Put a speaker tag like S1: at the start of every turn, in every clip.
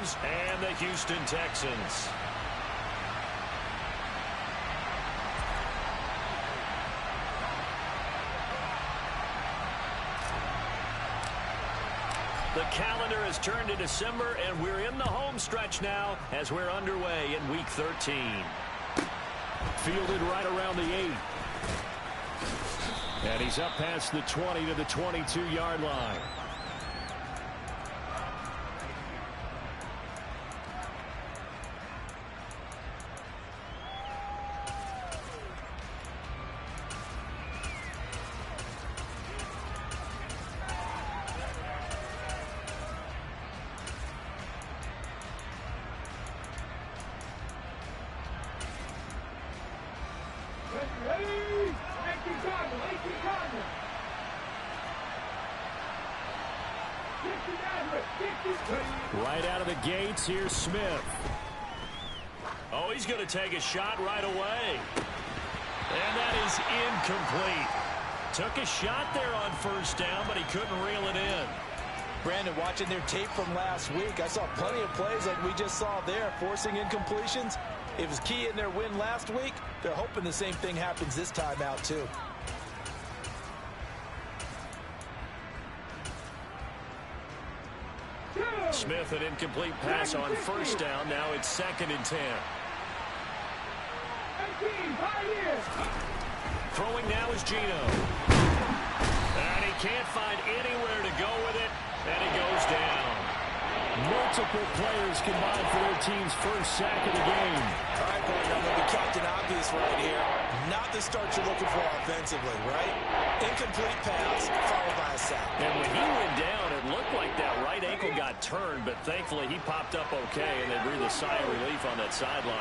S1: Broncos and the Houston Texans. The calendar has turned to December, and we're in the home stretch now as we're underway in Week 13. Fielded right around the 8. And he's up past the 20 to the 22-yard line.
S2: Right out of the gates, here's Smith.
S1: Oh, he's going to take a shot right away. And that is incomplete. Took a shot there on first down, but he couldn't reel it in.
S3: Brandon, watching their tape from last week, I saw plenty of plays like we just saw there, forcing incompletions. It was key in their win last week. They're hoping the same thing happens this time out, too.
S1: Smith, an incomplete pass on first down. Now it's 2nd and 10. Throwing now is Geno. And he can't find anywhere to go with it. And he goes down.
S2: Multiple players combined for their team's first sack of the game.
S3: All right, Brandon, I'm going to be Captain Obvious right here. Not the start you're looking for offensively, right? Incomplete pass, followed by a sack.
S1: And when he went down, it looked like that right ankle got turned, but thankfully he popped up okay, and they breathed a sigh of relief on that sideline.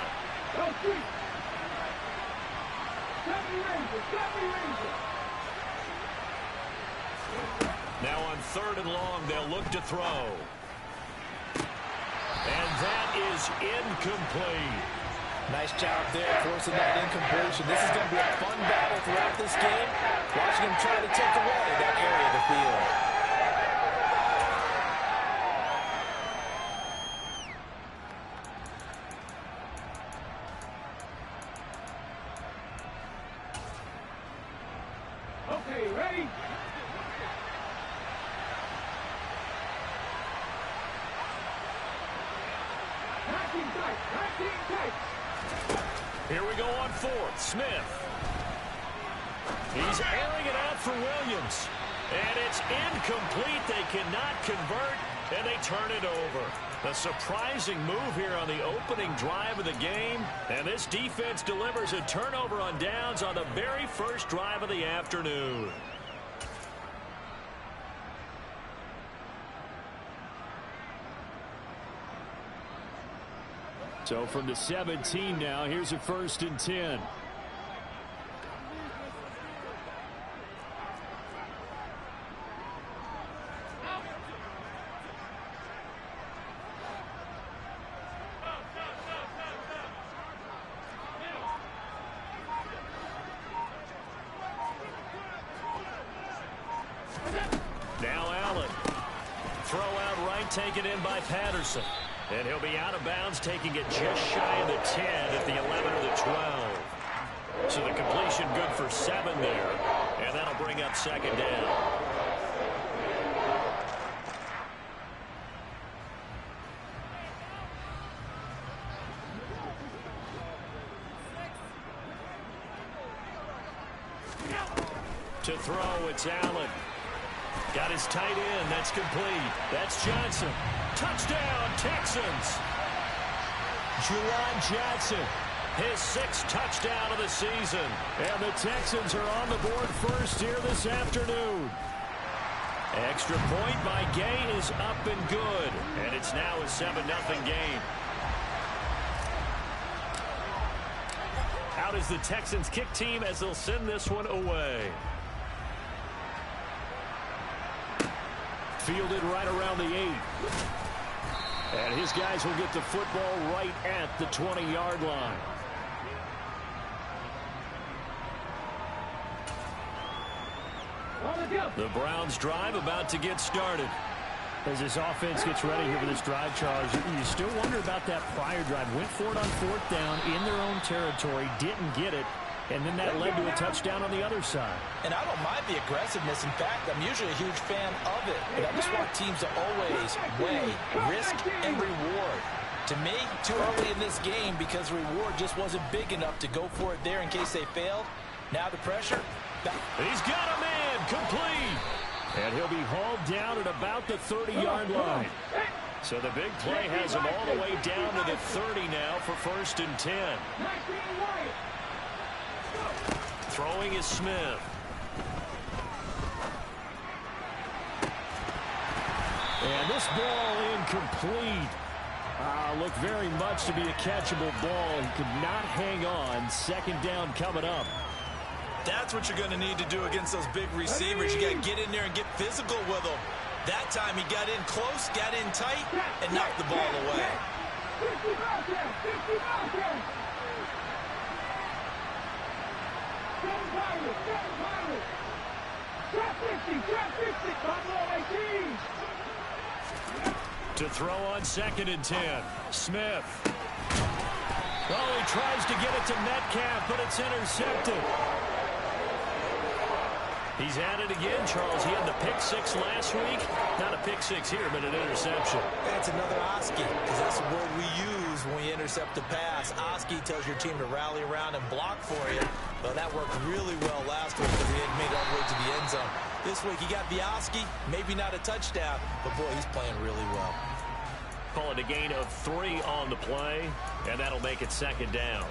S1: Now on 3rd and long, they'll look to throw. And that is incomplete.
S3: Nice job there forcing that incompletion. This is going to be a fun battle throughout this game. Watching him try to take away that area of the field.
S4: Okay, ready?
S1: Here we go on 4th. Smith. He's airing it out for Williams. And it's incomplete. They cannot convert, and they turn it over. A surprising move here on the opening drive of the game. And this defense delivers a turnover on downs on the very first drive of the afternoon.
S2: So from the 17 now, here's a 1st and 10.
S1: Now Allen. Throw out right, taken in by Patterson. And he'll be out of bounds, taking it just shy of the 10 at the 11 or the 12. So the completion good for 7 there. And that'll bring up 2nd down. To throw, it's Allen. Got his tight end. That's complete. That's Johnson. Touchdown, Texans.
S2: Juwan Johnson,
S1: His 6th touchdown of the season.
S2: and the Texans are on the board first here this afternoon.
S1: Extra point by Gay is up and good. And it's now a 7-0 game. Out is the Texans kick team as they'll send this one away.
S2: Fielded right around the 8. And his guys will get the football right at the 20-yard line.
S1: The Browns drive about to get started.
S2: As this offense gets ready here for this drive, Charles, you still wonder about that prior drive. Went for it on 4th down in their own territory, didn't get it, and then that led to a touchdown on the other side.
S3: And I don't mind the aggressiveness. In fact, I'm usually a huge fan of it. But I just want teams to always weigh risk and reward. To me, too early in this game because reward just wasn't big enough to go for it there in case they failed. Now the pressure.
S1: He's got a man complete.
S2: And he'll be hauled down at about the 30-yard line.
S1: So the big play has him all the way down to the 30 now for 1st and 10. Throwing is Smith.
S2: And this ball incomplete. Looked very much to be a catchable ball. He could not hang on. 2nd down coming up.
S3: That's what you're going to need to do against those big receivers. You got to get in there and get physical with them. That time he got in close, got in tight, and knocked the ball away.
S1: To throw on 2nd and 10. Smith. Oh, he tries to get it to Metcalf, but it's intercepted. He's at it again, Charles. He had the pick 6 last week. Not a pick 6 here, but an interception.
S3: That's another Oski, because that's the word we use when we intercept a pass. Oski tells your team to rally around and block for you. Well, that worked really well last week because he hadn't made it all the way to the end zone. This week he got the Oski, maybe not a touchdown, but boy, he's playing really well.
S1: Call it a gain of 3 on the play, and that'll make it 2nd down.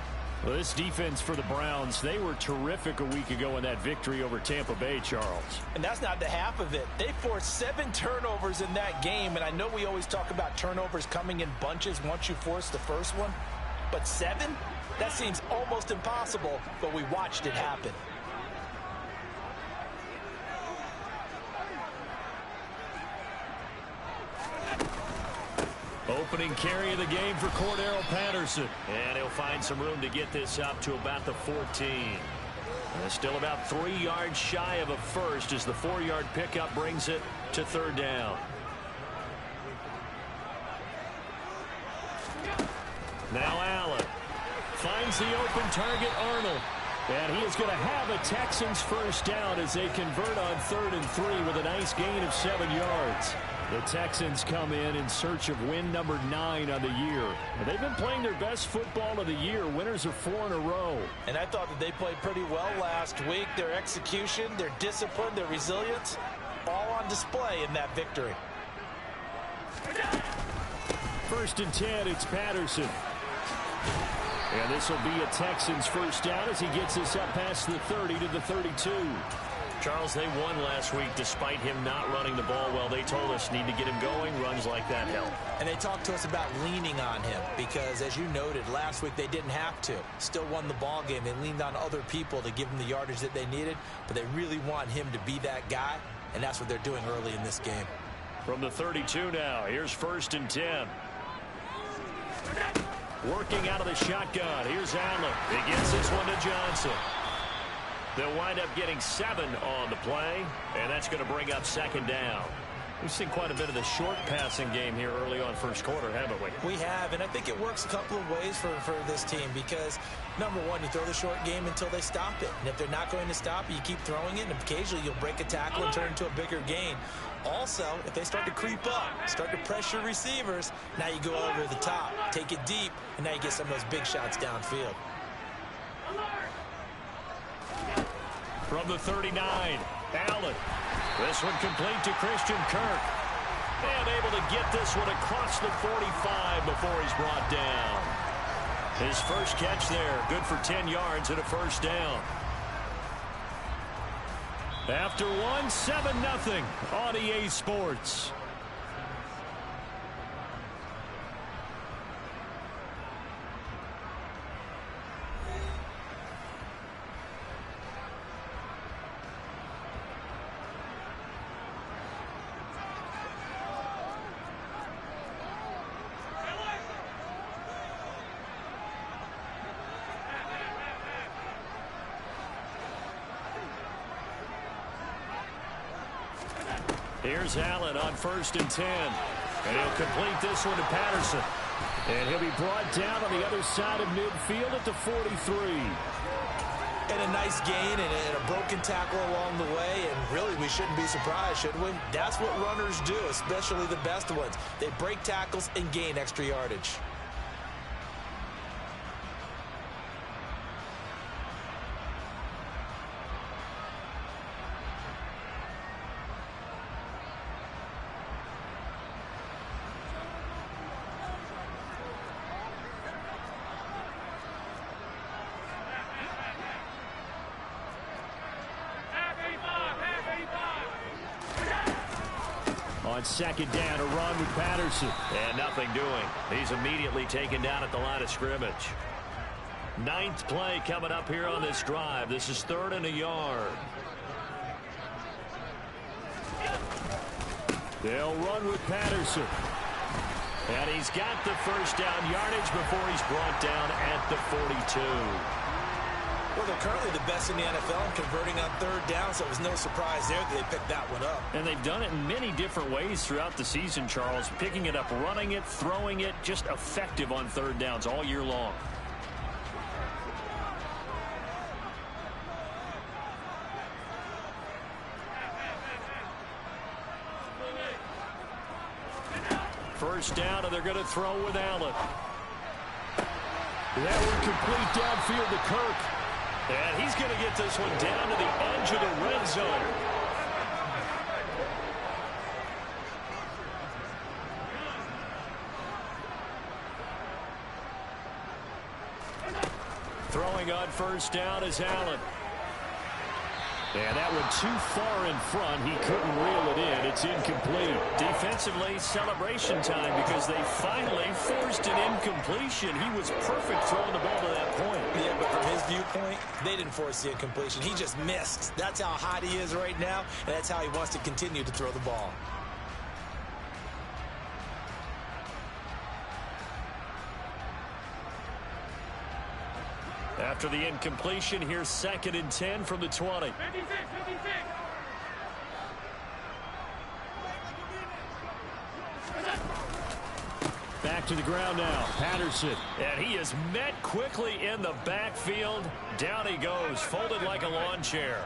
S2: Well, this defense for the Browns, they were terrific a week ago in that victory over Tampa Bay, Charles.
S3: And that's not the half of it. They forced 7 turnovers in that game, and I know we always talk about turnovers coming in bunches once you force the first one, but 7? That seems almost impossible, but we watched it happen.
S1: Opening carry of the game for Cordero Patterson. And he'll find some room to get this up to about the 14. And still about 3 yards shy of a first as the 4-yard pickup brings it to 3rd down. Now Allen finds the open target, Arnold. And he is going to have a Texans first down as they convert on 3rd and 3 with a nice gain of 7 yards. The Texans come in search of win number 9 on the year. And they've been playing their best football of the year. Winners of 4 in a row.
S3: And I thought that they played pretty well last week. Their execution, their discipline, their resilience, all on display in that victory.
S2: 1st and 10, it's Patterson. And this will be a Texans first down as he gets this up past the 30 to the 32.
S1: Charles, they won last week despite him not running the ball well. They told us need to get him going. Runs like that help.
S3: And they talked to us about leaning on him because, as you noted, last week they didn't have to. Still won the ball game. They leaned on other people to give them the yardage that they needed, but they really want him to be that guy, and that's what they're doing early in this game.
S1: From the 32 now, here's 1st and 10. Working out of the shotgun. Here's Allen. He gets this one to Johnson. They'll wind up getting 7 on the play, and that's going to bring up 2nd down. We've seen quite a bit of the short passing game here early on first quarter, haven't we?
S3: We have, and I think it works a couple of ways for this team because, number one, you throw the short game until they stop it. And if they're not going to stop it, you keep throwing it, and occasionally you'll break a tackle and turn it into a bigger gain. Also, if they start to creep up, start to pressure receivers, now you go over the top, take it deep, and now you get some of those big shots downfield.
S1: From the 39, Allen. This one complete to Christian Kirk. And able to get this one across the 45 before he's brought down. His first catch there, good for 10 yards and a first down. After one, 7-0 on EA Sports. Here's Allen on 1st and 10. And he'll complete this one to Patterson. And he'll be brought down on the other side of midfield at the 43.
S3: And a nice gain and a broken tackle along the way. And really, we shouldn't be surprised, should we? That's what runners do, especially the best ones. They break tackles and gain extra yardage.
S2: On 2nd down, a run with Patterson.
S1: And nothing doing. He's immediately taken down at the line of scrimmage. 9th play coming up here on this drive. This is 3rd and a yard.
S2: They'll run with Patterson.
S1: And he's got the first down yardage before he's brought down at the 42.
S3: Well, they're currently the best in the NFL in converting on 3rd down, so it was no surprise there that they picked that one up.
S2: And they've done it in many different ways throughout the season, Charles. Picking it up, running it, throwing it, just effective on 3rd downs all year long.
S1: First down, and they're going to throw with Allen.
S2: That one complete downfield to Kirk.
S1: And he's going to get this one down to the edge of the red zone. Throwing on first down is Allen.
S2: And that one too far in front. He couldn't reel it in. It's incomplete.
S1: Defensively, celebration time because they finally forced an incompletion. He was perfect throwing the ball to that point.
S3: Yeah, but from his viewpoint, they didn't force the incompletion. He just missed. That's how hot he is right now, and that's how he wants to continue to throw the ball.
S1: After the incompletion, here's 2nd and 10 from the 20.
S4: 56, 56.
S2: Back to the ground now. Patterson.
S1: And he is met quickly in the backfield. Down he goes, folded like a lawn chair.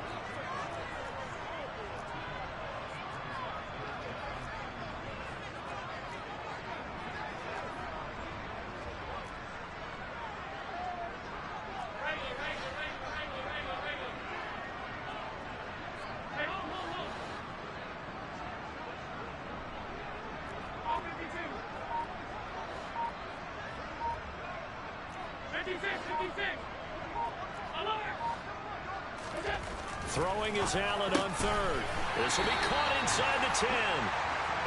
S1: Throwing is Allen on 3rd. This will be caught inside the 10.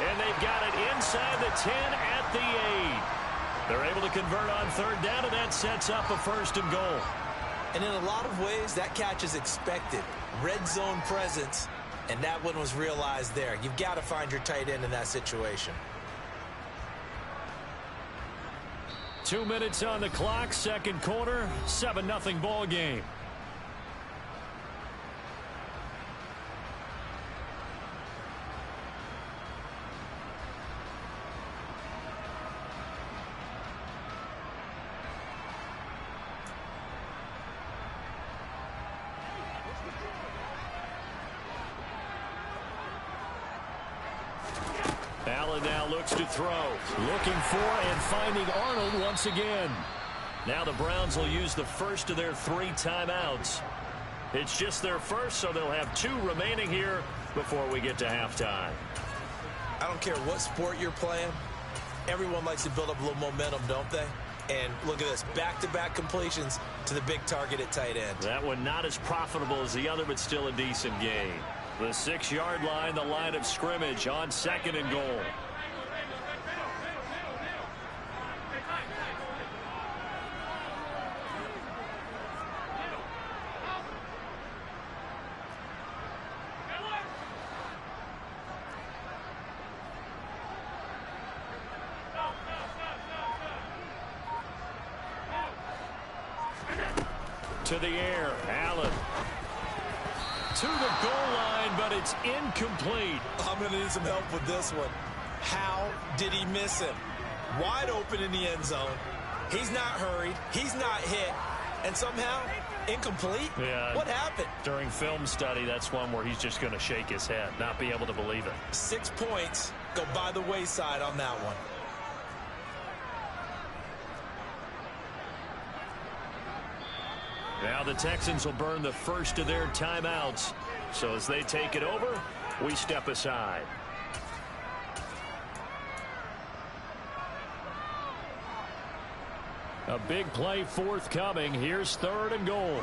S1: And they've got it inside the 10 at the 8. They're able to convert on 3rd down, and that sets up a 1st and goal.
S3: And in a lot of ways, that catch is expected. Red zone presence, and that one was realized there. You've got to find your tight end in that situation.
S1: 2 minutes on the clock, 2nd quarter, 7-0 ball game. Allen now looks to throw.
S2: Looking for and finding Arnold once again.
S1: Now the Browns will use the first of their 3 timeouts. It's just their first, so they'll have 2 remaining here before we get to halftime.
S3: I don't care what sport you're playing. Everyone likes to build up a little momentum, don't they? And look at this, back-to-back completions to the big target at tight end.
S1: That one not as profitable as the other, but still a decent gain. The 6-yard line, the line of scrimmage on 2nd and goal. To the air, Allen. to the goal line, but it's incomplete.
S3: I'm going to need some help with this one. How did he miss him? Wide open in the end zone. He's not hurried. He's not hit. And somehow, incomplete?
S1: Yeah.
S3: What happened?
S1: During film study, that's one where he's just going to shake his head, not be able to believe it.
S3: 6 points go by the wayside on that one.
S1: Now the Texans will burn the first of their timeouts. So as they take it over, we step aside. A big play forthcoming. Here's 3rd and goal.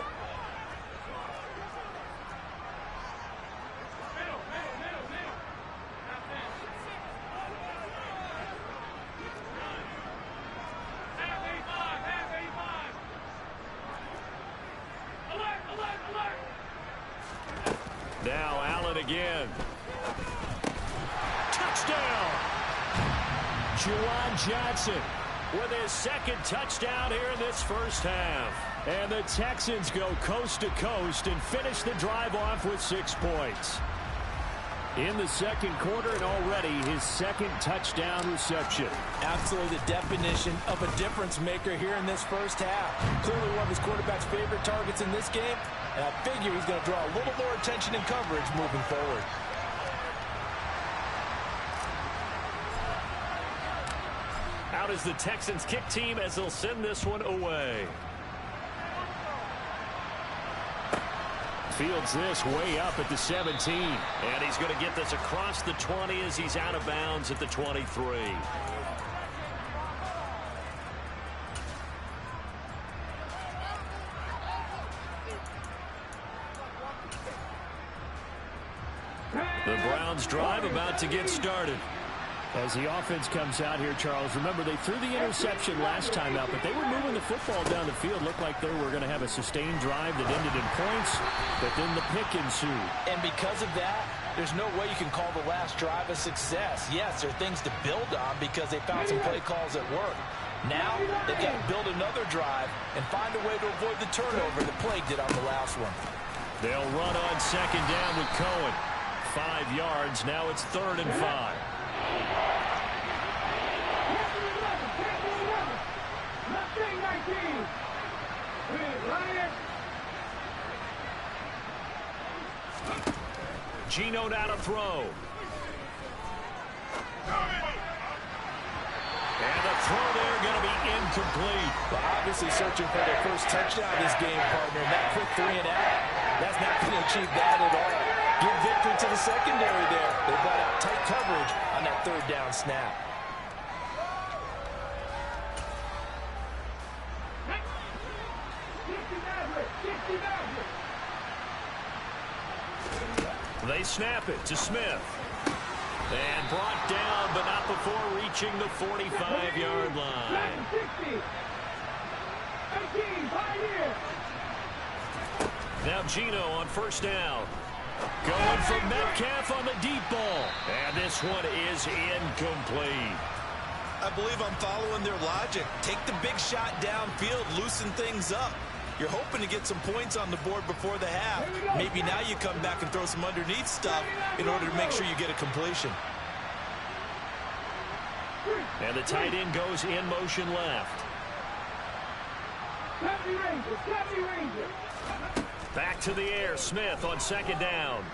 S1: Now Allen again. Touchdown! Juwan Johnson with his 2nd touchdown here in this first half. And the Texans go coast to coast and finish the drive off with 6 points. In the 2nd quarter, and already his 2nd touchdown reception.
S3: Absolutely the definition of a difference maker here in this first half. Clearly one of his quarterback's favorite targets in this game, and I figure he's going to draw a little more attention and coverage moving forward.
S1: Out is the Texans kick team as they'll send this one away. Fields this way up at the 17. And he's going to get this across the 20 as he's out of bounds at the 23. The Browns drive about to get started.
S2: As the offense comes out here, Charles, remember they threw the interception last time out, but they were moving the football down the field. Looked like they were going to have a sustained drive that ended in points, but then the pick ensued.
S3: And because of that, there's no way you can call the last drive a success. Yes, there are things to build on because they found some play calls that work. Now, they've got to build another drive and find a way to avoid the turnover that plagued it on the last one.
S1: They'll run on 2nd down with Cohen. 5 yards. Now it's 3rd and 5. Geno now to throw. And the throw there going to be incomplete.
S3: Well, obviously searching for their first touchdown this game, partner. And that quick 3 and out, that's not going to achieve that at all. Give victory to the secondary there. They got out tight coverage on that 3rd down snap.
S1: They snap it to Smith. And brought down, but not before reaching the 45-yard line. Now Geno on 1st down. Going for Metcalf on the deep ball. And this one is incomplete.
S3: I believe I'm following their logic. Take the big shot downfield, loosen things up. You're hoping to get some points on the board before the half. Maybe now you come back and throw some underneath stuff in order to make sure you get a completion.
S1: And the tight end goes in motion left. Back to the air. Smith on 2nd down.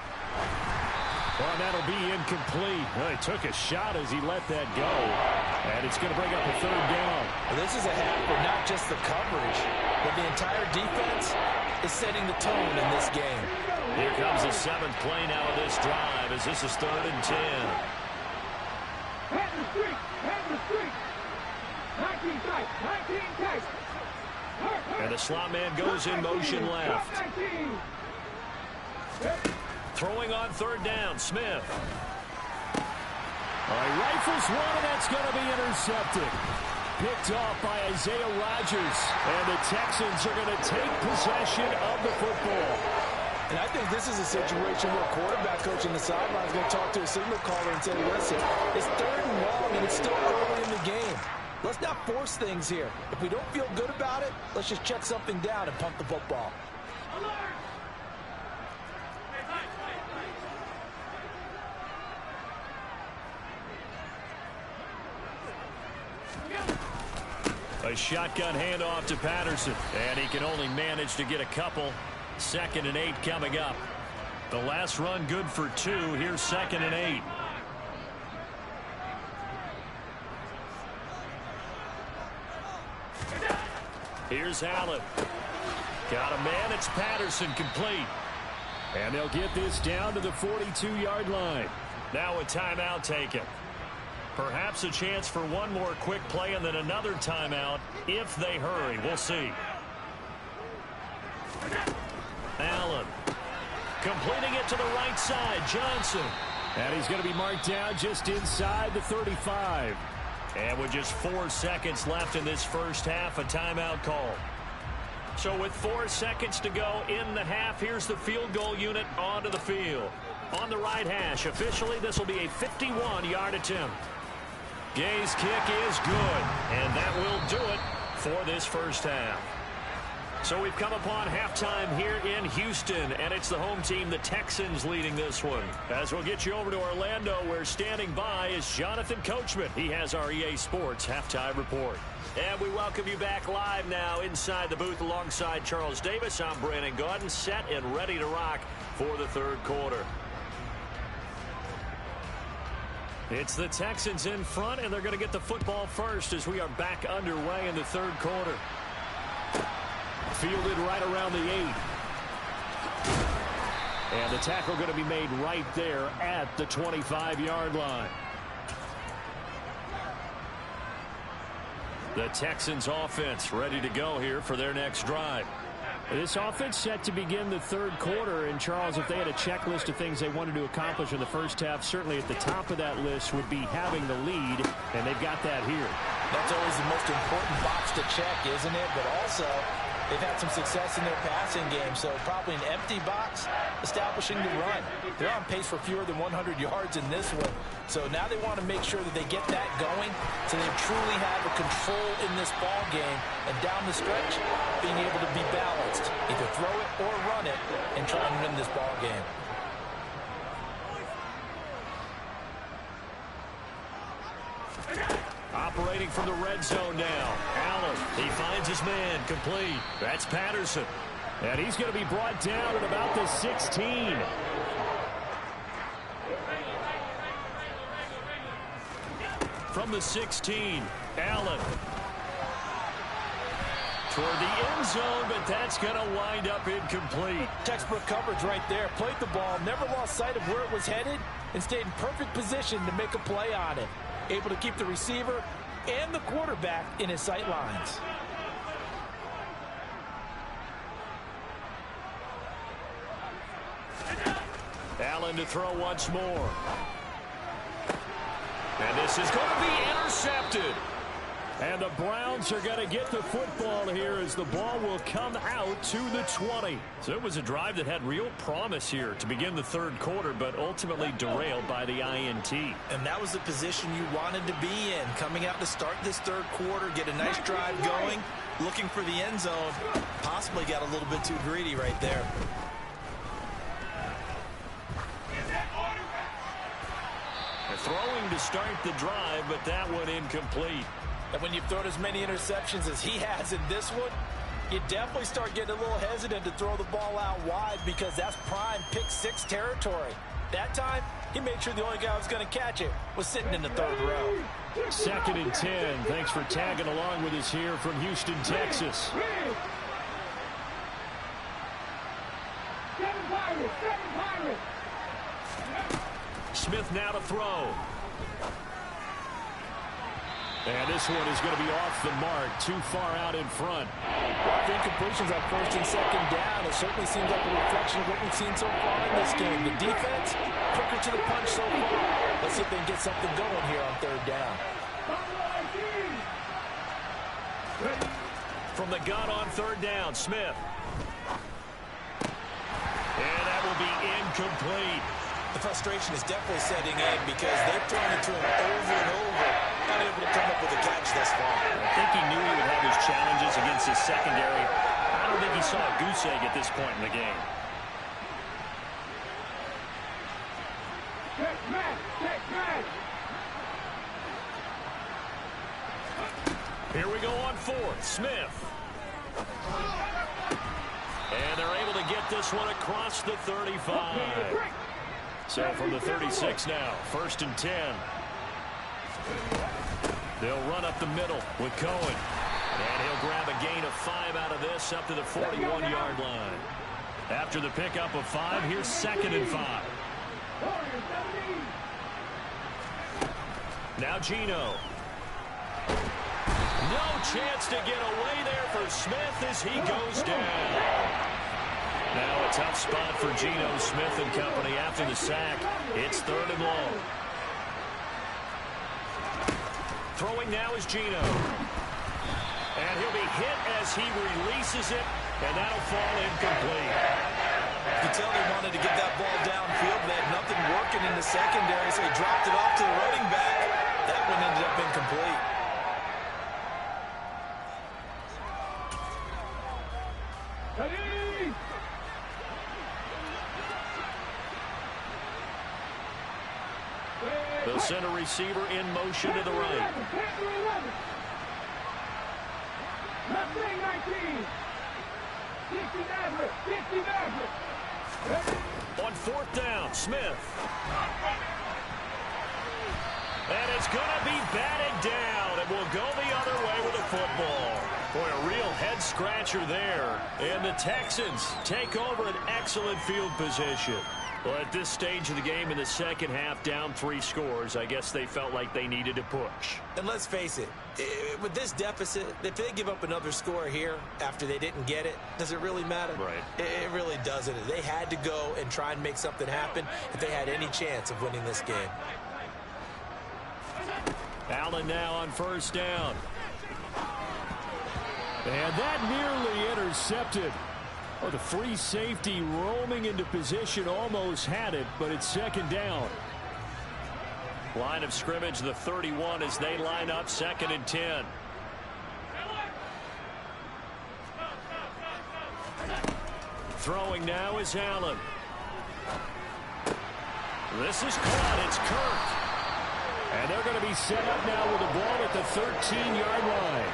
S2: Well, that'll be incomplete. Well, he took a shot as he let that go. And it's going to bring up a 3rd down.
S3: Well, this is a half for not just the coverage, but the entire defense is setting the tone in this game.
S1: Here comes the 7th play now of this drive as this is 3rd and 10. And the slot man goes in motion left. Throwing on 3rd down, Smith.
S2: All right, rifles one, and that's going to be intercepted. Picked off by Isaiah Rodgers. And the Texans are going to take possession of the football.
S3: And I think this is a situation where a quarterback coach on the sideline is going to talk to a signal caller and say, listen, it's 3rd and long, and it's still early in the game. Let's not force things here. If we don't feel good about it, let's just check something down and pump the football.
S1: A shotgun handoff to Patterson. And he can only manage to get a couple. 2nd and 8 coming up. The last run good for 2. Here's 2nd and 8. Here's Allen. Got a man. It's Patterson, complete.
S2: And they'll get this down to the 42-yard line.
S1: Now a timeout taken. Perhaps a chance for one more quick play and then another timeout if they hurry. We'll see. Allen completing it to the right side. Johnson.
S2: And he's going to be marked down just inside the 35.
S1: And with just 4 seconds left in this first half, a timeout call. So with 4 seconds to go in the half, here's the field goal unit onto the field. On the right hash, officially this will be a 51-yard attempt. Gay's kick is good, and that will do it for this first half. So we've come upon halftime here in Houston, and it's the home team, the Texans, leading this one. As we'll get you over to Orlando, where standing by is Jonathan Coachman. He has our EA Sports halftime report. And we welcome you back live now inside the booth alongside Charles Davis. I'm Brandon Gaudin, set and ready to rock for the third quarter. It's the Texans in front, and they're going to get the football first as we are back underway in the third quarter.
S2: Fielded right around the 8. And the tackle going to be made right there at the 25-yard line.
S1: The Texans offense ready to go here for their next drive.
S2: This offense set to begin the third quarter. And, Charles, if they had a checklist of things they wanted to accomplish in the first half, certainly at the top of that list would be having the lead, and they've got that here.
S3: That's always the most important box to check, isn't it? But also, they've had some success in their passing game, so probably an empty box establishing the run. They're on pace for fewer than 100 yards in this one. So now they want to make sure that they get that going so they truly have a control in this ball game. And down the stretch, being able to be balanced. Either throw it or run it and try and win this ball game.
S1: Operating from the red zone now. Allen, he finds his man, complete. That's Patterson.
S2: And he's going to be brought down at about the 16.
S1: From the 16, Allen. Toward the end zone, but that's going to wind up incomplete.
S3: Textbook coverage right there. Played the ball, never lost sight of where it was headed, and stayed in perfect position to make a play on it. Able to keep the receiver and the quarterback in his sight lines.
S1: Allen to throw once more. And this is going to be intercepted.
S2: And the Browns are going to get the football here as the ball will come out to the 20.
S1: So it was a drive that had real promise here to begin the third quarter, but ultimately derailed by the INT.
S3: And that was the position you wanted to be in. Coming out to start this third quarter, get a nice drive going, looking for the end zone. Possibly got a little bit too greedy right there.
S1: Throwing to start the drive, but that one incomplete.
S3: And when you've thrown as many interceptions as he has in this one, you definitely start getting a little hesitant to throw the ball out wide because that's prime pick-6 territory. That time, he made sure the only guy who was going to catch it was sitting in the third row.
S2: 2nd and 10. Thanks for tagging along with us here from Houston, Texas.
S1: Smith now to throw.
S2: And this one is going to be off the mark, too far out in front.
S3: Incompletions on 1st and 2nd down. It certainly seems like a reflection of what we've seen so far in this game. The defense, quicker to the punch so far. Let's see if they can get something going here on 3rd down.
S1: From the gun on 3rd down, Smith. And that will be incomplete.
S3: The frustration is definitely setting in because they've thrown it to him over and over. Not able to come up with a catch thus far.
S1: I think he knew he would have his challenges against his secondary. I don't think he saw a goose egg at this point in the game. Here we go on on fourth. Smith. And they're able to get this one across the 35. So from the 36 now, 1st and 10. They'll run up the middle with Cohen. And he'll grab a gain of 5 out of this up to the 41-yard line. After the pickup of 5, here's 2nd and 5. Now Geno. No chance to get away there for Smith as he goes down. Now a tough spot for Geno Smith and company after the sack. It's 3rd and long. Throwing now is Geno. And he'll be hit as he releases it, and that'll fall incomplete.
S3: You can tell they wanted to get that ball downfield. They had nothing working in the secondary, so he dropped it off to the running back. That one ended up incomplete.
S1: The center receiver in motion to the right. On 4th down, Smith. And it's going to be batted down, and will go the other way with the football. Boy, a real head-scratcher there. And the Texans take over an excellent field position. Well, at this stage of the game in the second half, down 3 scores, I guess they felt like they needed to push.
S3: And let's face it, with this deficit, if they give up another score here after they didn't get it, does it really matter?
S1: Right.
S3: It really doesn't. They had to go and try and make something happen if they had any chance of winning this game.
S2: Allen now on 1st down. And that nearly intercepted. Oh, the free safety roaming into position almost had it, but it's 2nd down.
S1: Line of scrimmage, the 31 as they line up 2nd and 10. Throwing now is Allen. This is caught. It's Kirk.
S2: And they're going to be set up now with the ball at the 13-yard line.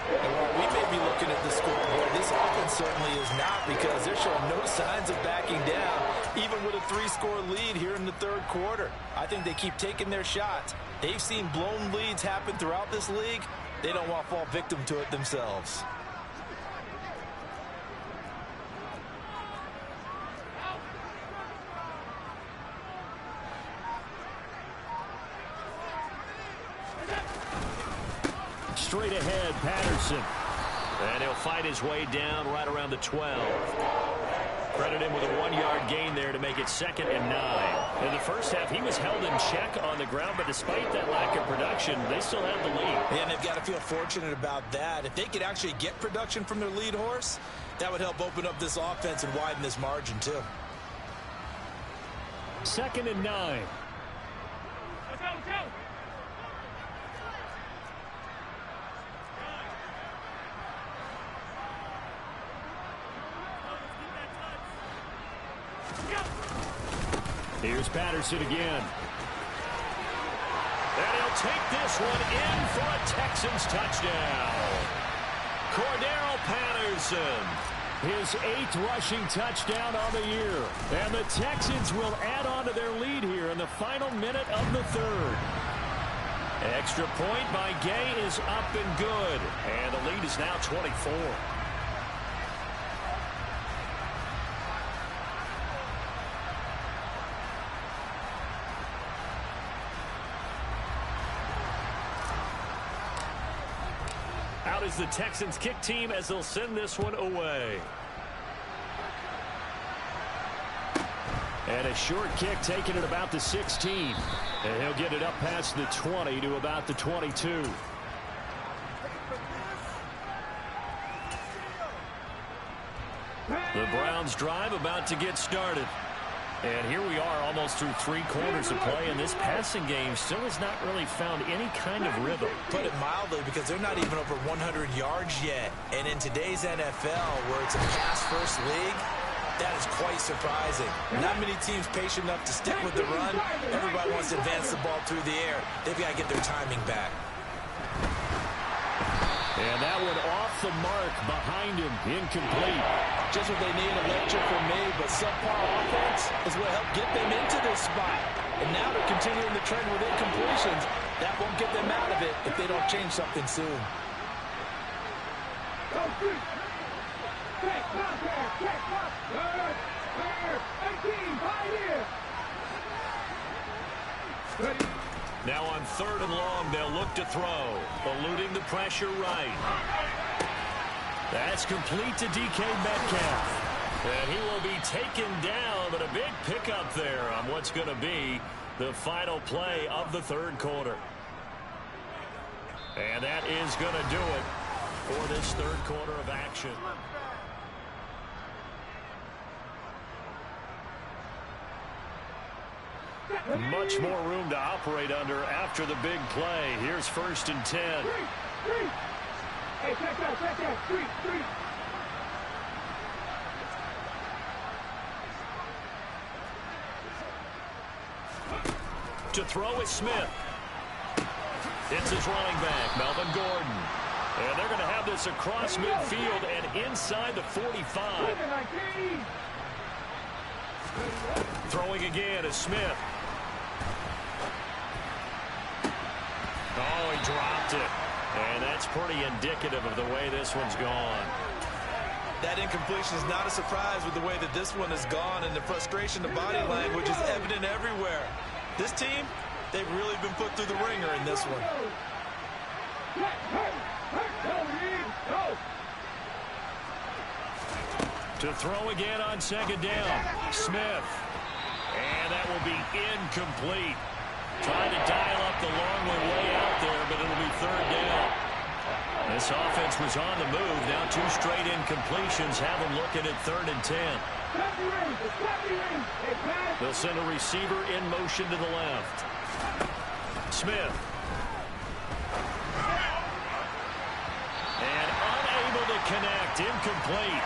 S3: And while we may be looking at the scoreboard, this offense certainly is not, because they're showing no signs of backing down, even with a 3-score lead here in the 3rd quarter. I think they keep taking their shots. They've seen blown leads happen throughout this league. They don't want to fall victim to it themselves.
S2: Straight ahead, Patterson.
S1: And he'll fight his way down right around the 12. Credit him with a 1-yard gain there to make it 2nd and 9. In the first half, he was held in check on the ground, but despite that lack of production, they still have the lead.
S3: And they've got to feel fortunate about that. If they could actually get production from their lead horse, that would help open up this offense and widen this margin too.
S2: 2nd and 9. Here's Patterson again.
S1: And he'll take this one in for a Texans touchdown. Cordero Patterson.
S2: His 8th rushing touchdown on the year. And the Texans will add on to their lead here in the final minute of the 3rd.
S1: Extra point by Gay is up and good. And the lead is now 24. Out is the Texans kick team as they'll send this one away.
S2: And a short kick taken at about the 16. And he'll get it up past the 20 to about the 22.
S1: The Browns drive about to get started. And here we are almost through 3 quarters of play, and this passing game still has not really found any kind of rhythm.
S3: Put it mildly, because they're not even over 100 yards yet. And in today's NFL, where it's a pass-first league, that is quite surprising. Not many teams patient enough to stick with the run. Everybody wants to advance the ball through the air. They've got to get their timing back.
S2: And that one off the mark behind him, incomplete.
S3: Just what they need, electric from me, but subpar offense is what helped get them into this spot. And now they're continuing the trend with incompletions. That won't get them out of it if they don't change something soon.
S1: Now on 3rd and long, they'll look to throw, eluding the pressure right. That's complete to DK Metcalf. And he will be taken down, but a big pickup there on what's going to be the final play of the 3rd quarter. And that is going to do it for this 3rd quarter of action. Much more room to operate under after the big play. Here's 1st and 10.
S4: Hey, check that. 3.
S1: To throw is Smith. It's his running back, Melvin Gordon. And they're going to have this across midfield and inside the 45. Throwing again is Smith. Oh, he dropped it. And that's pretty indicative of the way this one's gone.
S3: That incompletion is not a surprise with the way that this one has gone, and the frustration, the body language is evident everywhere. This team, they've really been put through the ringer in this one.
S1: To throw again on 2nd down, Smith. And that will be incomplete. Trying to dial up the long way out there, but it'll be 3rd down. This offense was on the move. Now 2 straight incompletions have them looking at 3rd and 10. They'll send a receiver in motion to the left. Smith. And unable to connect. Incomplete.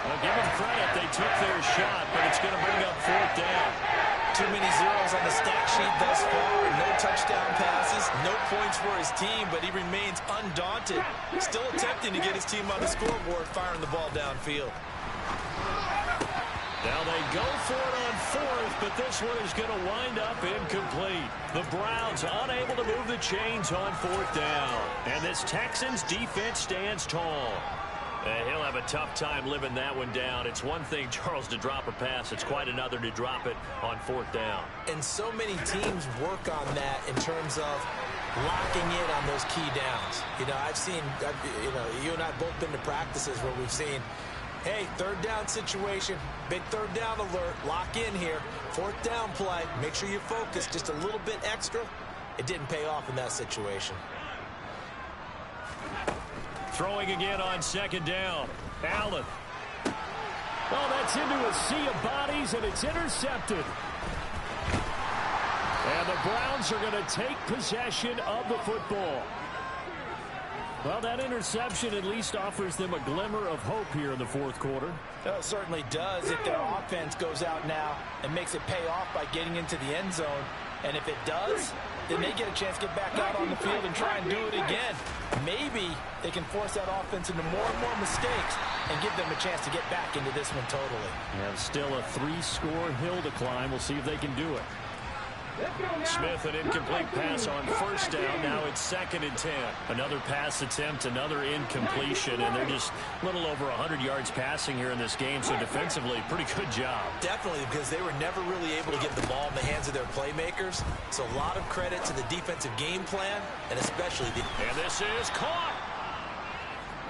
S1: Well, give them credit. They took their shot, but it's going to bring up 4th down.
S3: Too many zeros on the stat sheet thus far. No touchdown passes, no points for his team, but he remains undaunted. Still attempting to get his team on the scoreboard, firing the ball downfield.
S1: Now they go for it on 4th, but this one is going to wind up incomplete. The Browns unable to move the chains on 4th down. And this Texans defense stands tall. And he'll have a tough time living that one down. It's one thing, Charles, to drop a pass. It's quite another to drop it on 4th down.
S3: And so many teams work on that in terms of locking in on those key downs. You know, you and I have both been to practices where we've seen, hey, 3rd down situation, big 3rd down alert, lock in here, 4th down play, make sure you focus just a little bit extra. It didn't pay off in that situation.
S1: Throwing again on 2nd down. Allen.
S2: Well, that's into a sea of bodies, and it's intercepted. And the Browns are going to take possession of the football. Well, that interception at least offers them a glimmer of hope here in the 4th quarter.
S3: It certainly does if their offense goes out now and makes it pay off by getting into the end zone. And if it does, then they get a chance to get back out on the field and try and do it again. Maybe they can force that offense into more and more mistakes and give them a chance to get back into this one totally.
S2: Yeah, still a 3-score hill to climb. We'll see if they can do it.
S1: Smith, an incomplete pass on 1st down. Now it's 2nd and 10.
S2: Another pass attempt, another incompletion, and they're just a little over 100 yards passing here in this game. So defensively, pretty good job.
S3: Definitely, because they were never really able to get the ball in the hands of their playmakers. So a lot of credit to the defensive game plan, and especially the...
S1: And this is caught.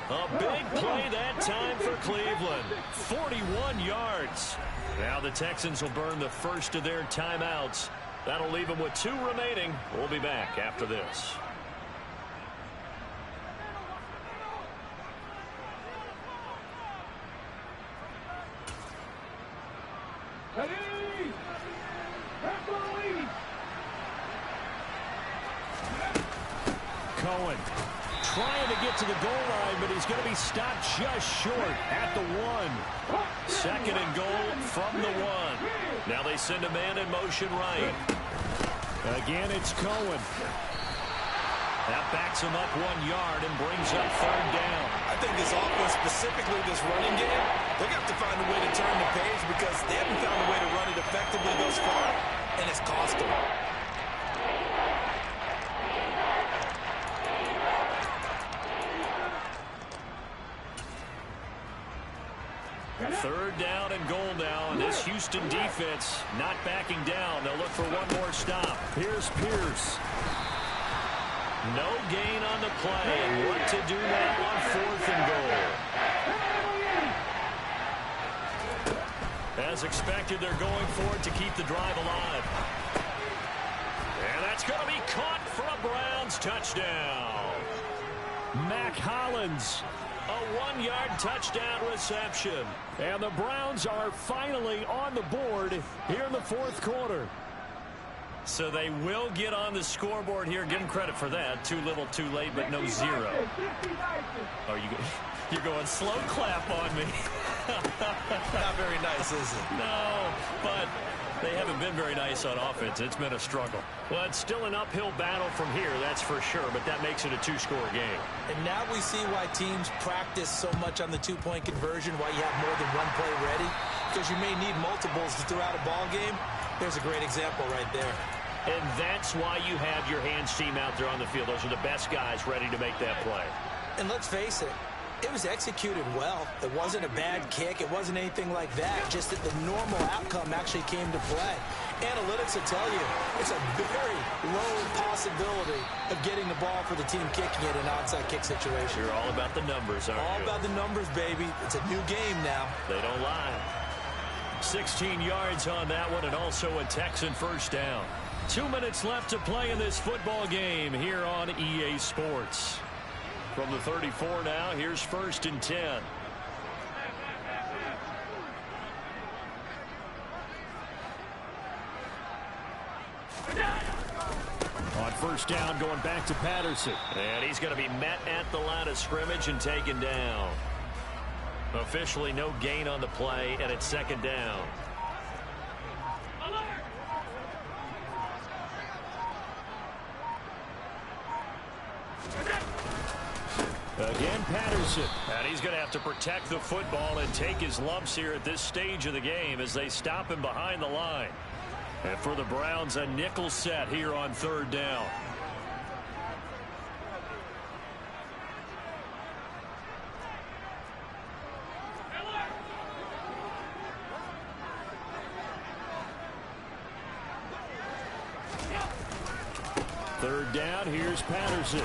S1: A big play that time for Cleveland. 41 yards. Now the Texans will burn the first of their timeouts. That'll leave them with 2 remaining. We'll be back after this.
S2: Cohen trying to get to the goal line, but he's going to be stopped just short at the 1.
S1: 2nd and goal from the 1. Now they send a man in motion right.
S2: Again, it's Cohen.
S1: That backs him up 1 yard and brings up third down.
S3: I think this offense, specifically this running game, they're going to have to find a way to turn the page because they haven't found a way to run it effectively thus far, and it's cost them.
S1: Third down and goal now, and this Houston defense not backing down. They'll look for one more stop. Here's Pierce. No gain on the play, and what to do now on 4th and goal. As expected, they're going for it to keep the drive alive. And that's going to be caught for a Browns touchdown.
S2: Mac Hollins.
S1: A 1-yard touchdown reception.
S2: And the Browns are finally on the board here in the 4th quarter.
S1: So they will get on the scoreboard here. Give them credit for that. Too little, too late, but no zero. Oh, you're going slow clap on me.
S3: Not very nice, is it?
S1: No, but they haven't been very nice on offense. It's been a struggle. Well, it's still an uphill battle from here, that's for sure, but that makes it a 2-score game.
S3: And now we see why teams practice so much on the 2-point conversion, why you have more than one play ready, because you may need multiples throughout a ball game. There's a great example right there.
S1: And that's why you have your hands team out there on the field. Those are the best guys ready to make that play.
S3: And let's face it, it was executed well. It wasn't a bad kick. It wasn't anything like that. Just that the normal outcome actually came to play. Analytics will tell you it's a very low possibility of getting the ball for the team kicking it in an onside kick situation.
S1: You're all about the numbers, aren't you?
S3: All about the numbers, baby. It's a new game now.
S1: They don't lie. 16 yards on that one, and also a Texan first down. 2 minutes left to play in this football game here on EA Sports. From the 34 now, here's 1st and 10.
S2: On 1st down, going back to Patterson.
S1: And he's going to be met at the line of scrimmage and taken down. Officially no gain on the play, and it's 2nd down.
S2: Again, Patterson.
S1: And he's going to have to protect the football and take his lumps here at this stage of the game as they stop him behind the line. And for the Browns, a nickel set here on 3rd down.
S2: Third down, here's Patterson.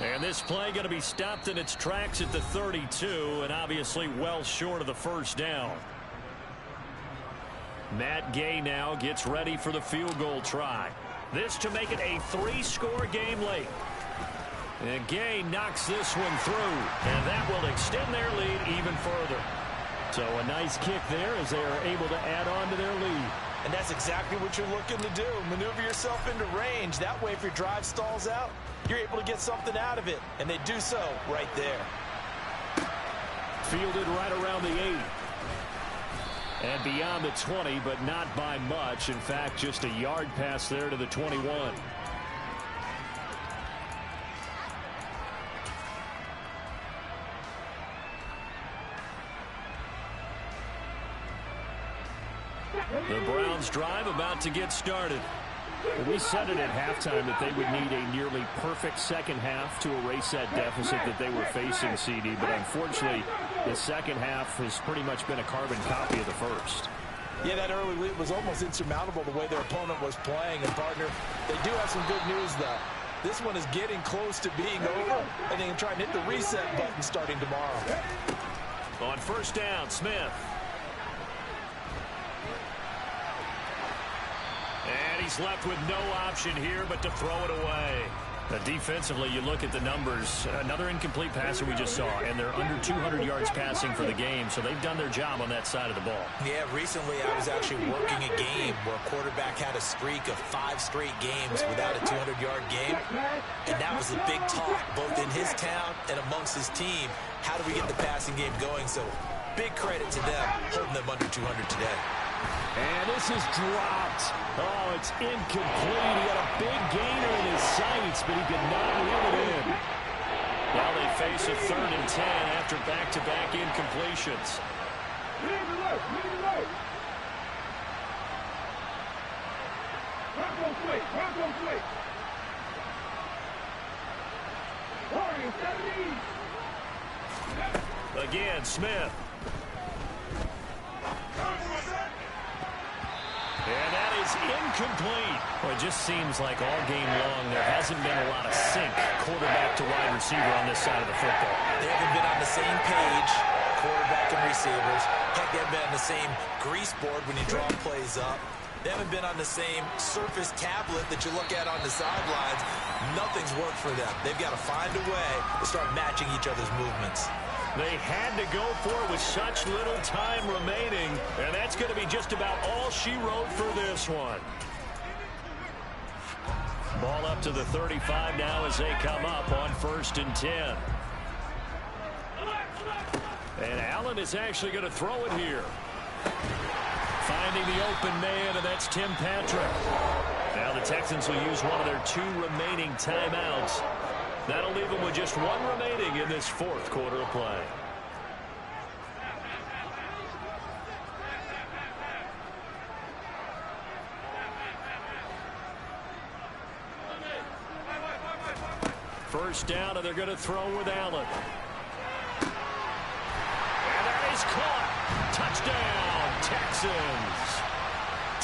S1: And this play going to be stopped in its tracks at the 32, and obviously well short of the 1st down. Matt Gay now gets ready for the field goal try. This to make it a 3-score game late. And Gay knocks this one through, and that will extend their lead even further.
S2: So a nice kick there as they are able to add on to their lead.
S3: And that's exactly what you're looking to do. Maneuver yourself into range. That way, if your drive stalls out, you're able to get something out of it. And they do so right there.
S2: Fielded right around the 8. And beyond the 20, but not by much. In fact, just a yard pass there to the 21.
S1: The Browns drive about to get started.
S2: We said it at halftime that they would need a nearly perfect second half to erase that deficit that they were facing, CD. But unfortunately, the second half has pretty much been a carbon copy of the first.
S3: Yeah, that early lead was almost insurmountable the way their opponent was playing. And, partner, they do have some good news, though. This one is getting close to being over, and they can try and hit the reset button starting tomorrow.
S1: On 1st down, Smith. And he's left with no option here but to throw it away. Defensively, you look at the numbers. Another incomplete passer we just saw, and they're under 200 yards passing for the game, so they've done their job on that side of the ball.
S3: Yeah, recently I was actually working a game where a quarterback had a streak of 5 straight games without a 200-yard game, and that was the big talk, both in his town and amongst his team. How do we get the passing game going? So big credit to them, holding them under 200 today.
S2: And this is dropped. Oh, it's incomplete. He had a big gainer in his sights, but he could not reel it in.
S1: Now they face a 3rd and 10 after back-to-back incompletions. Again, Smith. And that is incomplete.
S2: Well, it just seems like all game long there hasn't been a lot of sync quarterback to wide receiver on this side of the football.
S3: They haven't been on the same page, quarterback and receivers. Heck, they haven't been on the same grease board when you draw plays up. They haven't been on the same surface tablet that you look at on the sidelines. Nothing's worked for them. They've got to find a way to start matching each other's movements.
S1: They had to go for it with such little time remaining, and that's going to be just about all she wrote for this one. Ball up to the 35 now as they come up on 1st and 10. And Allen is actually going to throw it here. Finding the open man, and that's Tim Patrick. Now the Texans will use one of their 2 remaining timeouts. That'll leave them with just 1 remaining in this 4th quarter of play. First down, and they're going to throw with Allen. And that is caught. Touchdown, Texans.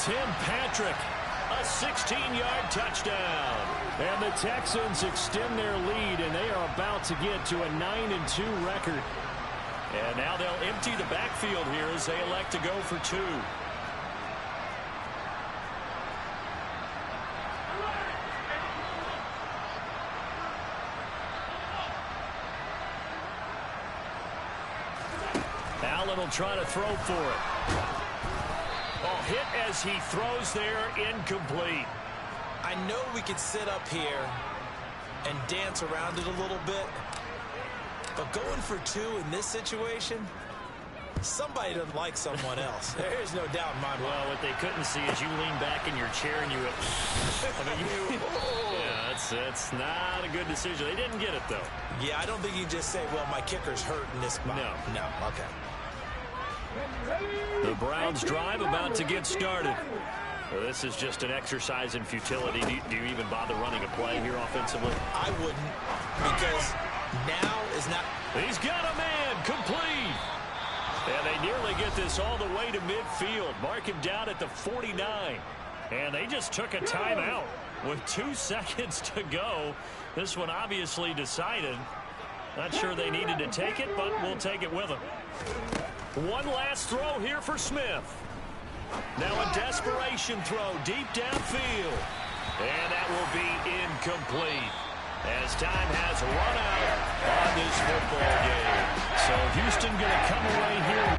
S1: Tim Patrick, a 16-yard touchdown.
S2: And the Texans extend their lead, and they are about to get to a 9-2 record.
S1: And now they'll empty the backfield here as they elect to go for 2. Allen will try to throw for it. Oh, hit as he throws there, incomplete.
S3: I know we could sit up here and dance around it a little bit, but going for 2 in this situation, somebody doesn't like someone else. There's no doubt in my mind.
S1: Well, what they couldn't see is you lean back in your chair and you went, yeah, that's not a good decision. They didn't get it, though.
S3: Yeah, I don't think you just say, well, my kicker's hurt in this spot. No, okay.
S1: The Browns drive about to get started. Well, this is just an exercise in futility. Do you even bother running a play here offensively?
S3: I wouldn't, because now is not...
S1: He's got a man, complete. And they nearly get this all the way to midfield. Mark him down at the 49. And they just took a timeout with 2 seconds to go. This one obviously decided. Not sure they needed to take it, but we'll take it with them. One last throw here for Smith. Now a desperation throw deep downfield. And that will be incomplete as time has run out on this football game. So Houston going to come away here.